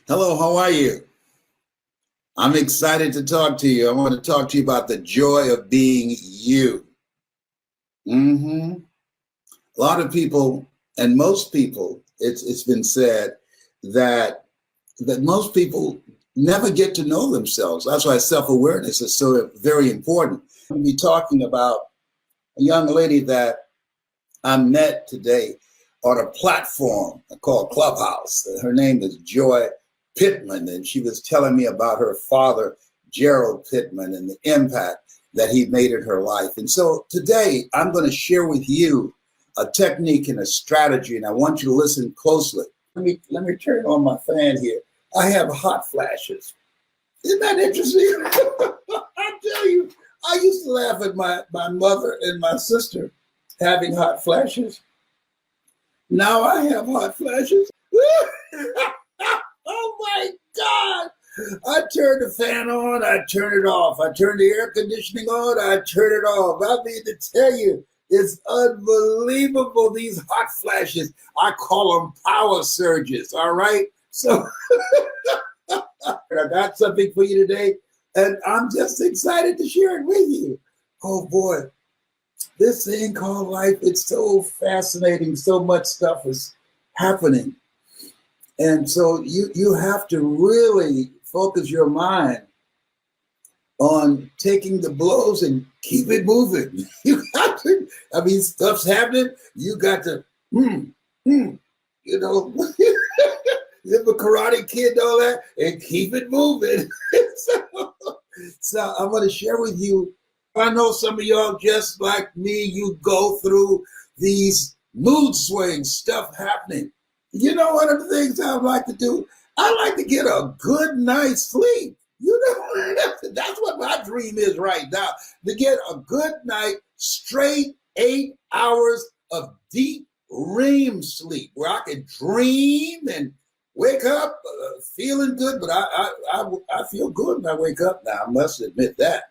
Hello, how are you? I'm excited to talk to you. I want to talk to you about the joy of being you. hmm A lot of people, and most people, it's been said that most people never get to know themselves. That's why self-awareness is so very important. We'll be talking about a young lady that I met today on a platform called Clubhouse. Her name is Joy Pittman, and she was telling me about her father, Gerald Pittman, and the impact that he made in her life. And so today I'm going to share with you a technique and a strategy, and I want you to listen closely. Let me turn on my fan here. I have hot flashes. Isn't that interesting? I tell you, I used to laugh at my mother and my sister having hot flashes. Now I have hot flashes. Oh my God. I turn the fan on, I turn it off. I turn the air conditioning on, I turn it off. I mean to tell you, it's unbelievable, these hot flashes. I call them power surges, all right? So I got something for you today, and I'm just excited to share it with you. Oh boy, this thing called life, it's so fascinating. So much stuff is happening. And so you have to really focus your mind on taking the blows and keep it moving. You got to, I mean, stuff's happening. You got to, mm, mm, you know, live a Karate Kid and all that, and keep it moving. so I'm going to share with you. I know some of y'all, just like me, you go through these mood swings, stuff happening. You know, one of the things I like to do, I like to get a good night's sleep. You know, that's what my dream is right now, to get a good night, straight 8 hours of deep REM sleep where I can dream and wake up feeling good. But I feel good when I wake up now, I must admit that,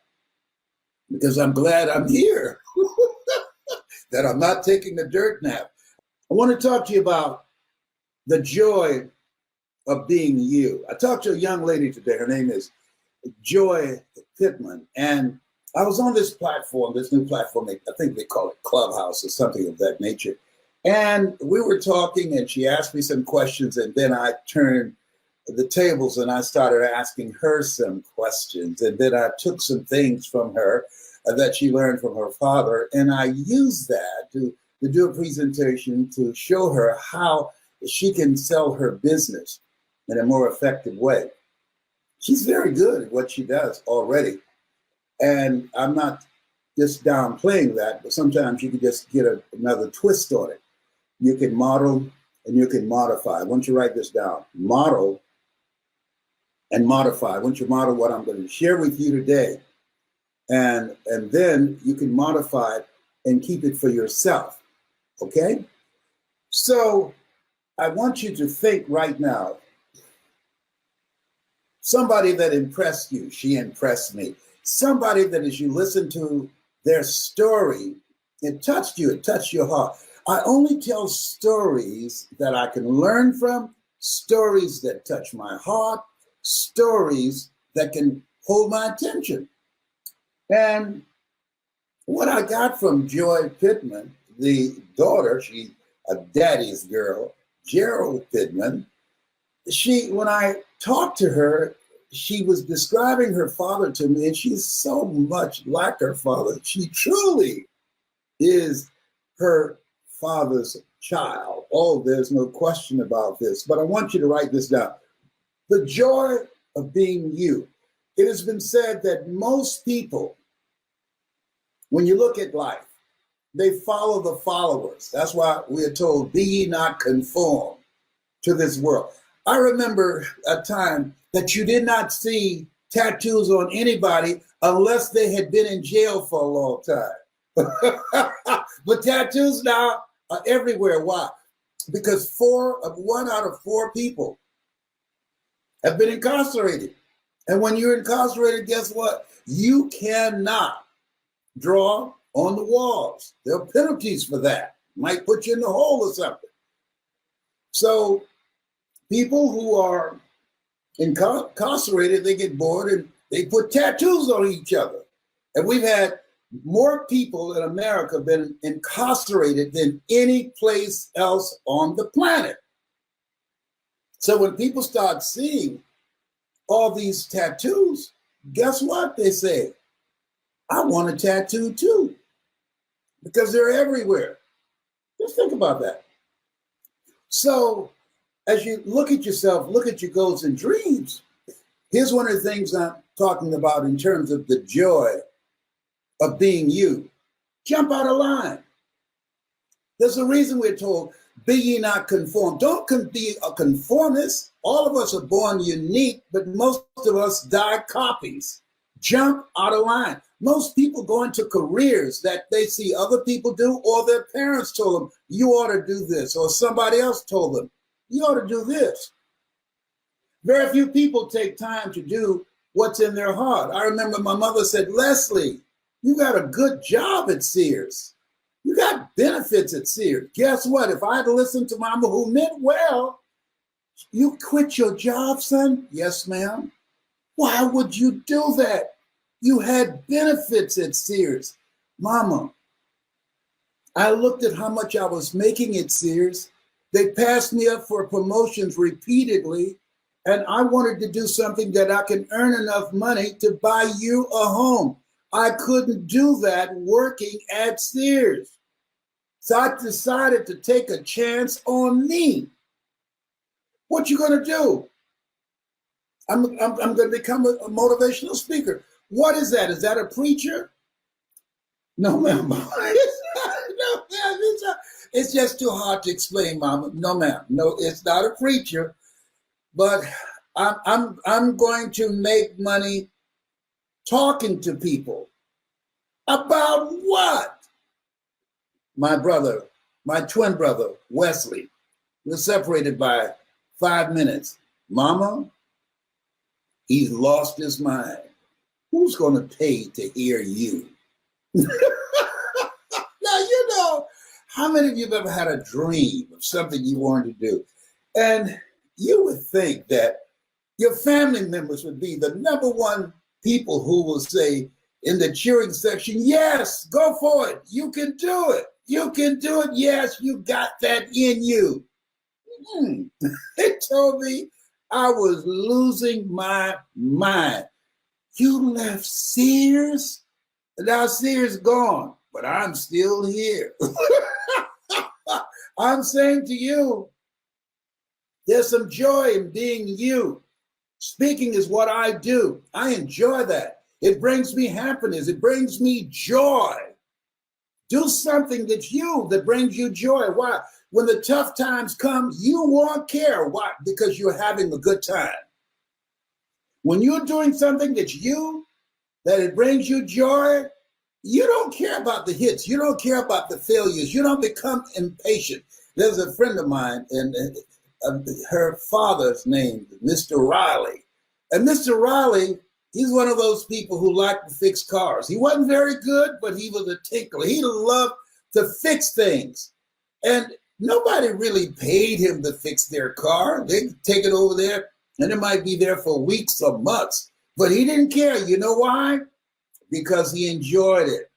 because I'm glad I'm here, that I'm not taking a dirt nap. I want to talk to you about the joy of being you. I talked to a young lady today. Her name is Joy Pittman. And I was on this platform, this new platform, I think they call it Clubhouse or something of that nature. And we were talking, and she asked me some questions, and then I turned the tables and I started asking her some questions. And then I took some things from her that she learned from her father, and I used that to do a presentation to show her how she can sell her business in a more effective way. She's very good at what she does already. And I'm not just downplaying that, but sometimes you can just get another twist on it. You can model and you can modify. I want you to write this down. Model and modify. I want you to model what I'm going to share with you today. And then you can modify it and keep it for yourself. Okay? So I want you to think right now, somebody that impressed you, she impressed me. Somebody that as you listen to their story, it touched you, it touched your heart. I only tell stories that I can learn from, stories that touch my heart, stories that can hold my attention. And what I got from Joy Pittman, the daughter, she's a daddy's girl, Gerald Pittman, when I talked to her, she was describing her father to me, and she's so much like her father. She truly is her father's child. Oh, there's no question about this. But I want you to write this down. The joy of being you. It has been said that most people, when you look at life, they follow the followers. That's why we are told, be ye not conformed to this world. I remember a time that you did not see tattoos on anybody unless they had been in jail for a long time. But tattoos now are everywhere. Why? Because 1 out of 4 people have been incarcerated. And when you're incarcerated, guess what? You cannot draw on the walls. There are penalties for that. Might put you in the hole or something. So people who are incarcerated, they get bored and they put tattoos on each other. And we've had more people in America been incarcerated than any place else on the planet. So when people start seeing all these tattoos, guess what they say? I want a tattoo too, because they're everywhere. Just think about that. So as you look at yourself, look at your goals and dreams, here's one of the things I'm talking about in terms of the joy of being you. Jump out of line. There's a reason we're told, be ye not conformed. Don't be a conformist. All of us are born unique, but most of us die copies. Jump out of line. Most people go into careers that they see other people do, or their parents told them, you ought to do this, or somebody else told them, you ought to do this. Very few people take time to do what's in their heart. I remember my mother said, Leslie, you got a good job at Sears. You got benefits at Sears. Guess what? If I had listened to Mama, who meant well, you quit your job, son? Yes, ma'am. Why would you do that? You had benefits at Sears. Mama, I looked at how much I was making at Sears. They passed me up for promotions repeatedly, and I wanted to do something that I can earn enough money to buy you a home. I couldn't do that working at Sears. So I decided to take a chance on me. What you gonna do? I'm gonna become a motivational speaker. What is that? Is that a preacher? No, ma'am. No, ma'am. It's just too hard to explain, Mama. No, ma'am. No, it's not a preacher. But I'm going to make money talking to people. About what? My brother, my twin brother, Wesley, we're separated by 5 minutes. Mama, he's lost his mind. Who's going to pay to hear you? Now, you know, how many of you have ever had a dream of something you wanted to do? And you would think that your family members would be the number one people who will say in the cheering section, yes, go for it. You can do it. You can do it. Yes, you got that in you. They told me I was losing my mind. You left Sears? Now Sears gone, but I'm still here. I'm saying to you, there's some joy in being you. Speaking is what I do. I enjoy that. It brings me happiness. It brings me joy. Do something that's you, that brings you joy. Why? When the tough times come, you won't care. Why? Because you're having a good time. When you're doing something that's you, that it brings you joy, you don't care about the hits. You don't care about the failures. You don't become impatient. There's a friend of mine, and her father's name, Mr. Riley. And Mr. Riley, he's one of those people who like to fix cars. He wasn't very good, but he was a tinkler. He loved to fix things. And nobody really paid him to fix their car. They take it over there, and it might be there for weeks or months. But he didn't care. You know why? Because he enjoyed it.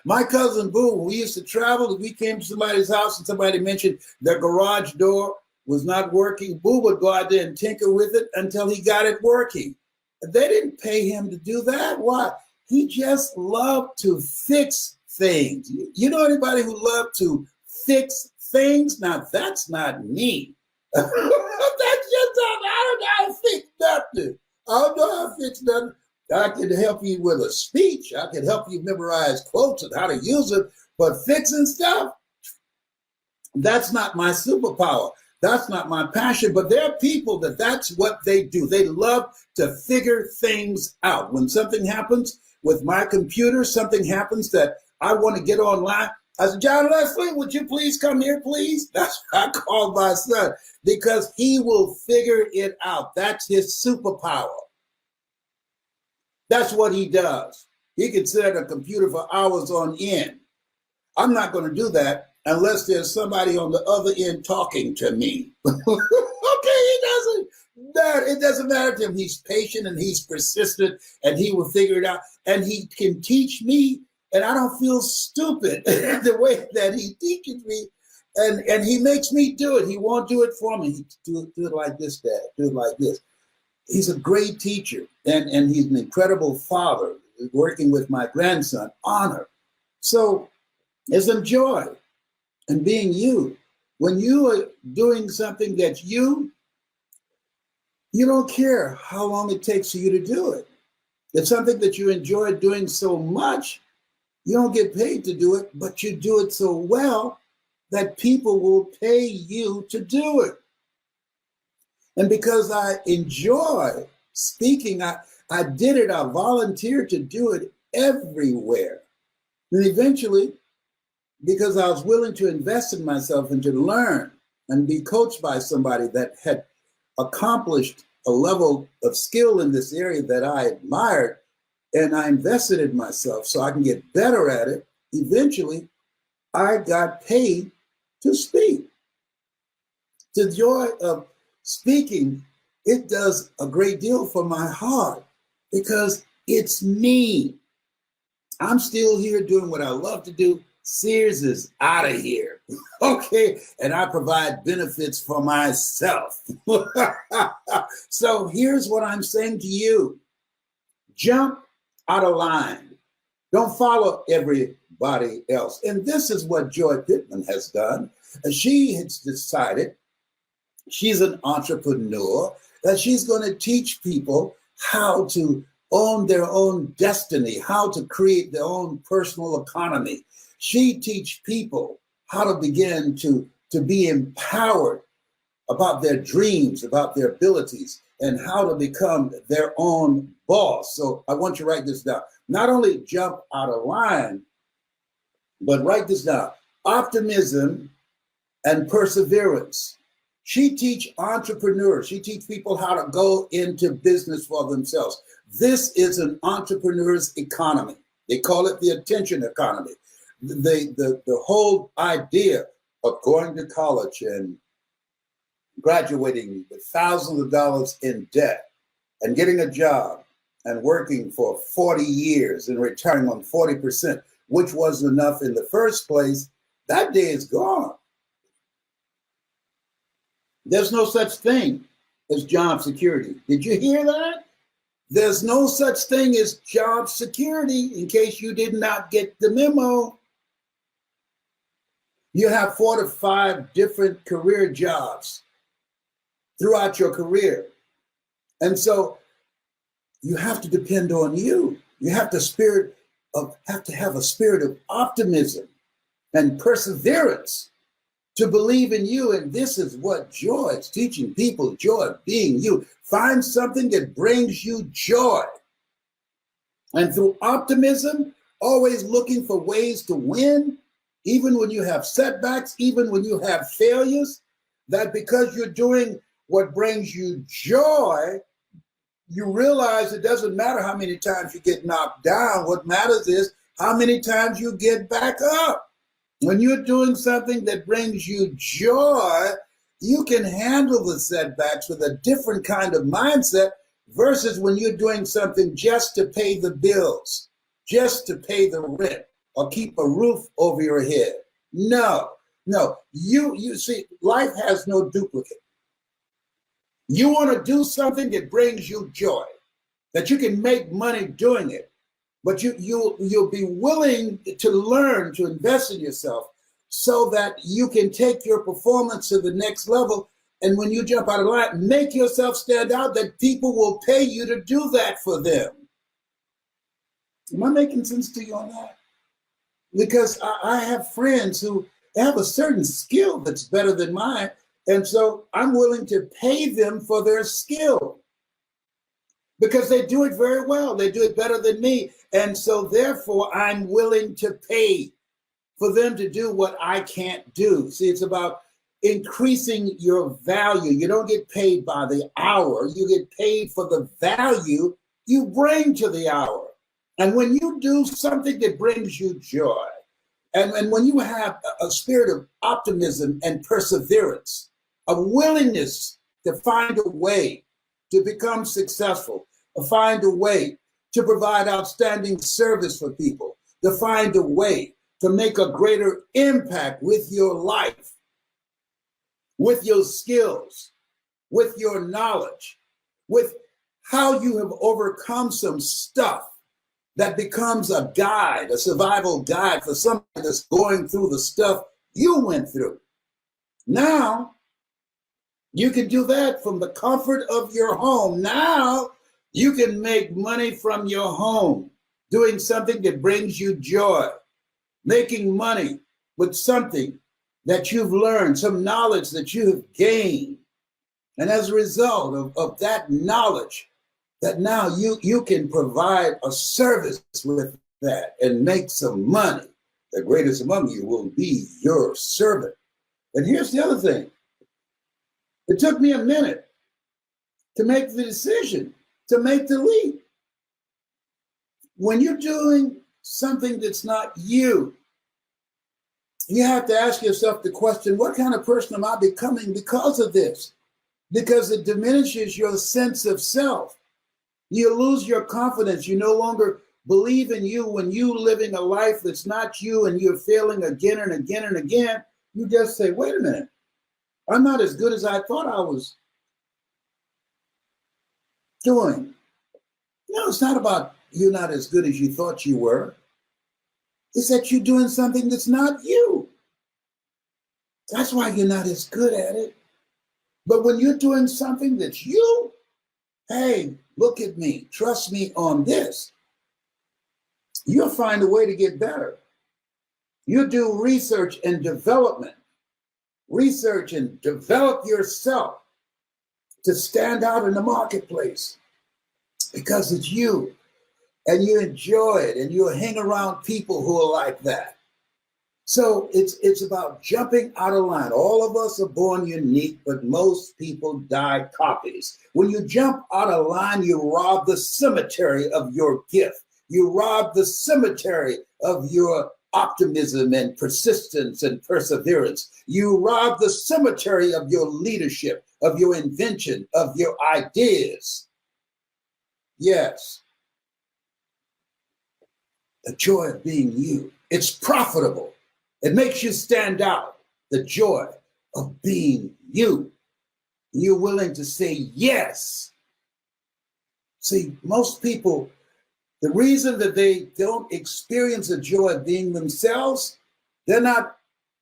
My cousin Boo, when we used to travel, if we came to somebody's house and somebody mentioned their garage door was not working, Boo would go out there and tinker with it until he got it working. They didn't pay him to do that. Why? He just loved to fix things. You know anybody who loved to fix things? Now, that's not me. That's just not, I don't know how to fix nothing. I don't know how to fix nothing. I can help you with a speech. I can help you memorize quotes and how to use it. But fixing stuff, that's not my superpower. That's not my passion. But there are people that's what they do. They love to figure things out. When something happens with my computer, something happens that I want to get online, I said, John Leslie, would you please come here, please? That's what I call my son, because he will figure it out. That's his superpower. That's what he does. He can sit at a computer for hours on end. I'm not going to do that unless there's somebody on the other end talking to me. Okay, he doesn't That it doesn't matter to him. He's patient and he's persistent and he will figure it out. And he can teach me, and I don't feel stupid the way that he teaches me. And he makes me do it. He won't do it for me. He do it like this, Dad. Do it like this. He's a great teacher, and he's an incredible father, working with my grandson. Honor. So there's some joy in being you. When you are doing something that's you don't care how long it takes for you to do it. It's something that you enjoy doing so much, you don't get paid to do it, but you do it so well that people will pay you to do it. And because I enjoy speaking, I did it, I volunteered to do it everywhere. And eventually, because I was willing to invest in myself and to learn and be coached by somebody that had accomplished a level of skill in this area that I admired, and I invested in myself so I can get better at it, eventually I got paid to speak. The joy of speaking, it does a great deal for my heart because it's me. I'm still here doing what I love to do. Sears is out of here. Okay. And I provide benefits for myself. So here's what I'm saying to you. Jump out of line. Don't follow everybody else. And this is what Joy Pittman has done. She has decided, she's an entrepreneur, that she's going to teach people how to own their own destiny, how to create their own personal economy. She teach people how to begin to be empowered about their dreams, about their abilities, and how to become their own boss. So I want you to write this down. Not only jump out of line, but write this down. Optimism and perseverance. She teach entrepreneurs. She teach people how to go into business for themselves. This is an entrepreneur's economy. They call it the attention economy. The whole idea of going to college and graduating with thousands of dollars in debt and getting a job and working for 40 years and retiring on 40%, which wasn't enough in the first place, that day is gone. There's no such thing as job security. Did you hear that? There's no such thing as job security, in case you did not get the memo. You have 4 to 5 different career jobs throughout your career. And so you have to depend on you. You have to have a spirit of optimism and perseverance to believe in you. And this is what joy is teaching people, joy of being you. Find something that brings you joy. And through optimism, always looking for ways to win, even when you have setbacks, even when you have failures, that because you're doing what brings you joy, you realize it doesn't matter how many times you get knocked down. What matters is how many times you get back up. When you're doing something that brings you joy, you can handle the setbacks with a different kind of mindset versus when you're doing something just to pay the bills, just to pay the rent or keep a roof over your head. No. You see, life has no duplicate. You want to do something that brings you joy, that you can make money doing it, but you'll be willing to learn to invest in yourself so that you can take your performance to the next level. And when you jump out of line, make yourself stand out, that people will pay you to do that for them. Am I making sense to you on that? Because I have friends who have a certain skill that's better than mine. And so I'm willing to pay them for their skill because they do it very well. They do it better than me. And so therefore, I'm willing to pay for them to do what I can't do. See, it's about increasing your value. You don't get paid by the hour. You get paid for the value you bring to the hour. And when you do something that brings you joy, and when you have a spirit of optimism and perseverance, a willingness to find a way to become successful, to find a way to provide outstanding service for people, to find a way to make a greater impact with your life, with your skills, with your knowledge, with how you have overcome some stuff that becomes a guide, a survival guide for somebody that's going through the stuff you went through. Now, you can do that from the comfort of your home. Now, you can make money from your home, doing something that brings you joy, making money with something that you've learned, some knowledge that you have gained. And as a result of that knowledge, that now you can provide a service with that and make some money. The greatest among you will be your servant. And here's the other thing. It took me a minute to make the decision, to make the leap. When you're doing something that's not you, you have to ask yourself the question, what kind of person am I becoming because of this? Because it diminishes your sense of self. You lose your confidence. You no longer believe in you when you're living a life that's not you and you're failing again and again and again. You just say, wait a minute, I'm not as good as I thought I was doing. No, it's not about you're not as good as you thought you were. It's that you're doing something that's not you. That's why you're not as good at it. But when you're doing something that's you, hey, look at me, trust me on this, you'll find a way to get better. You do research and development. Research and develop yourself to stand out in the marketplace because it's you and you enjoy it and you hang around people who are like that. So it's about jumping out of line. All of us are born unique, but most people die copies. When you jump out of line, you rob the cemetery of your gift. You rob the cemetery of your optimism and persistence and perseverance. You rob the cemetery of your leadership, of your invention, of your ideas. Yes. The joy of being you. It's profitable. It makes you stand out. The joy of being you. You're willing to say yes. See, most people, the reason that they don't experience the joy of being themselves, they're not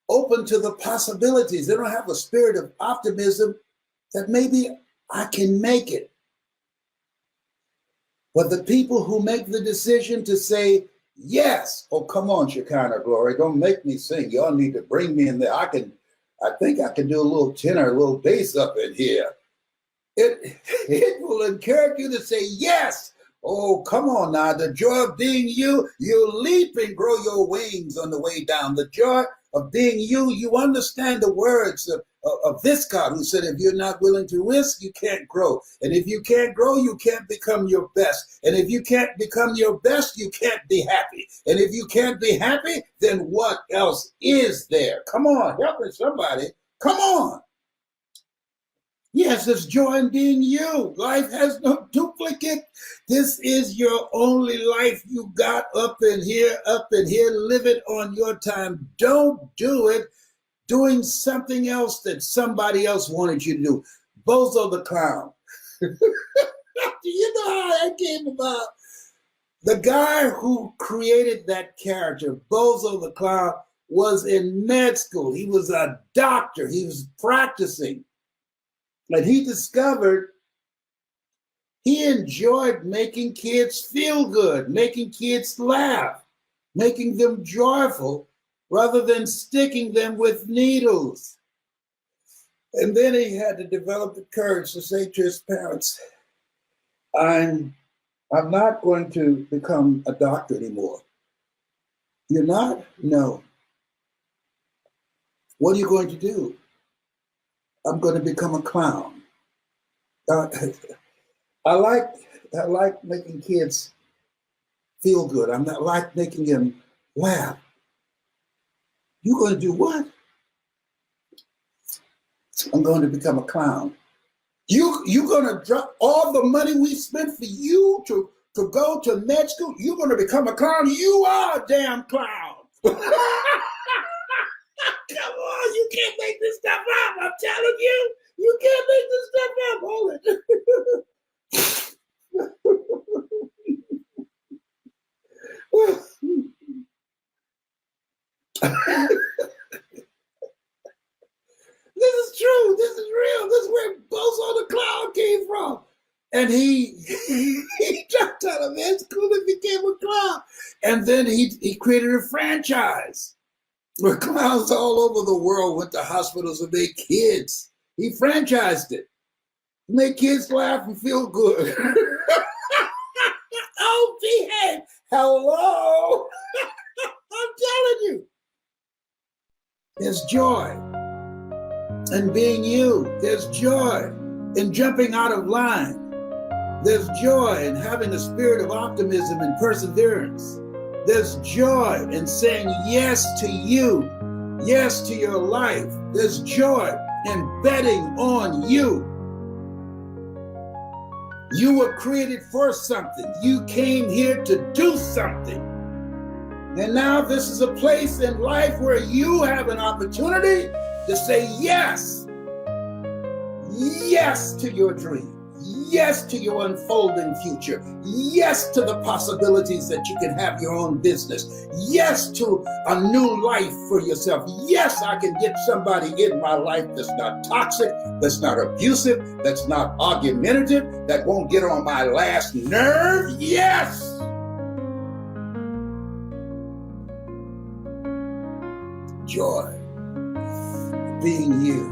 open to the possibilities. They don't have a spirit of optimism that maybe I can make it. But the people who make the decision to say yes, oh, come on, Shekinah Glory, don't make me sing. Y'all need to bring me in there. I think I can do a little tenor, a little bass up in here. It will encourage you to say yes. Oh, come on now. The joy of being you, you leap and grow your wings on the way down. The joy of being you, you understand the words of this God who said, if you're not willing to risk, you can't grow. And if you can't grow, you can't become your best. And if you can't become your best, you can't be happy. And if you can't be happy, then what else is there? Come on, help me somebody. Come on. Yes, there's joy in being you. Life has no duplicate. This is your only life you got up in here. Live it on your time. Don't do it doing something else that somebody else wanted you to do. Bozo the Clown. Do you know how that came about? The guy who created that character, Bozo the Clown, was in med school. He was a doctor. He was practicing. And he discovered he enjoyed making kids feel good, making kids laugh, making them joyful, rather than sticking them with needles. And then he had to develop the courage to say to his parents, I'm not going to become a doctor anymore. You're not? No. What are you going to do? I'm going to become a clown. I like making kids feel good. I like making them laugh. You're going to do what? I'm going to become a clown. You gonna drop all the money we spent for you to go to med school? You're gonna become a clown? You are a damn clown. Come on, you can't make this stuff up. I'm telling you, you can't make this stuff up. Hold it. This is true. This is real. This is where Bozo the Clown came from. And he dropped out of med school and became a clown. And then he created a franchise where clowns all over the world went to hospitals and made kids. He franchised it. Make kids laugh and feel good. Oh, behave. Hello. I'm telling you. There's joy in being you. There's joy in jumping out of line. There's joy in having a spirit of optimism and perseverance. There's joy in saying yes to you, yes to your life. There's joy in betting on you. You were created for something. You came here to do something. And now this is a place in life where you have an opportunity to say yes. Yes to your dream. Yes to your unfolding future. Yes to the possibilities that you can have your own business. Yes to a new life for yourself. Yes, I can get somebody in my life that's not toxic, that's not abusive, that's not argumentative, that won't get on my last nerve. Yes. Joy. Being you.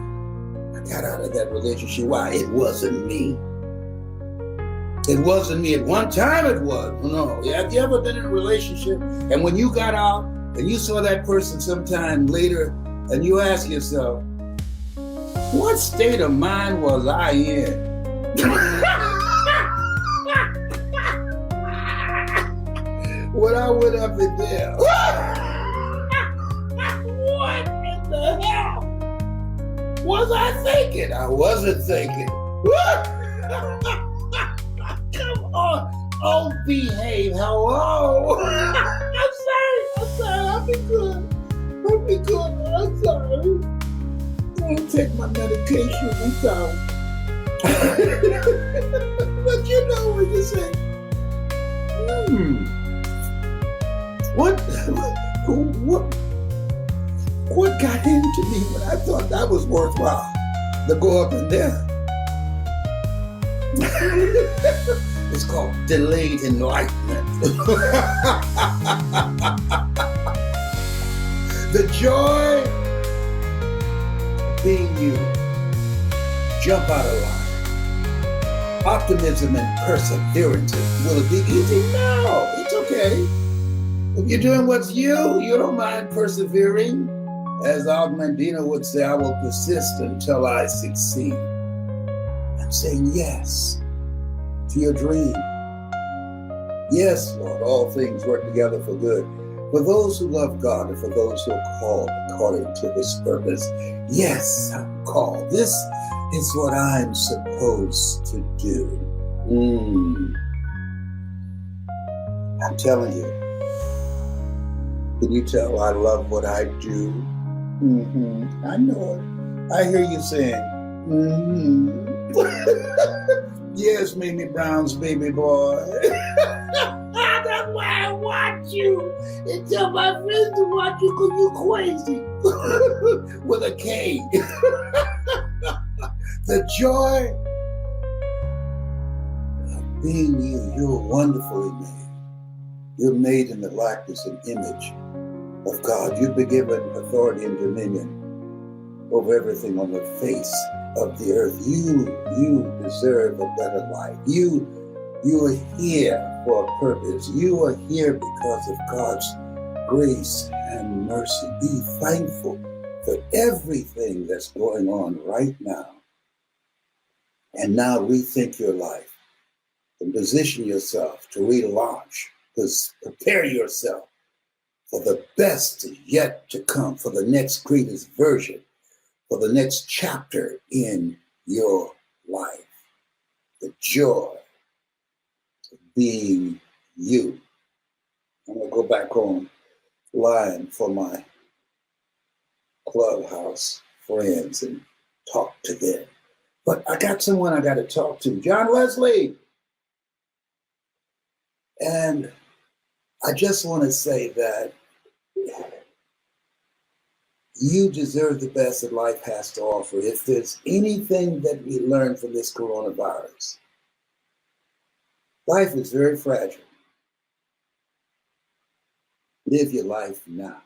I got out of that relationship. Why? It wasn't me. It wasn't me. At one time it was. No. Have you ever been in a relationship and when you got out and you saw that person sometime later and you ask yourself, what state of mind was I in? When I went up in there. What in the hell was I thinking? I wasn't thinking. Come on. Oh, behave. Hello. I'm sorry. I'll be good. I'm sorry. I'm going to take my medication. I'm sorry. But you know what you say. What got into me when I thought that was worthwhile to go up in there? It's called delayed enlightenment. The joy of being you. Jump out of line. Optimism and perseverance. Will it be easy? No, it's okay. If you're doing what's you don't mind persevering. As Augmentino would say, I will persist until I succeed. I'm saying yes to your dream. Yes, Lord, all things work together for good. For those who love God and for those who are called according to his purpose. Yes, I'm called. This is what I'm supposed to do. I'm telling you. Can you tell I love what I do? I know it. I hear you saying, Yes, Mamie Brown's baby boy. That's why I watch you. And tell my friends to watch you because you're crazy. With a K. The joy of being you. You're wonderfully made. You're made in the likeness and image of God. You've been given authority and dominion over everything on the face of the earth. You deserve a better life. You are here for a purpose. You are here because of God's grace and mercy. Be thankful for everything that's going on right now. And now rethink your life and position yourself to relaunch. Prepare yourself for the best yet to come, for the next greatest version, for the next chapter in your life, the joy of being you. I'm going to go back online for my Clubhouse friends and talk to them. But I got someone I got to talk to, John Wesley. And I just want to say that you deserve the best that life has to offer. If there's anything that we learn from this coronavirus, life is very fragile. Live your life now.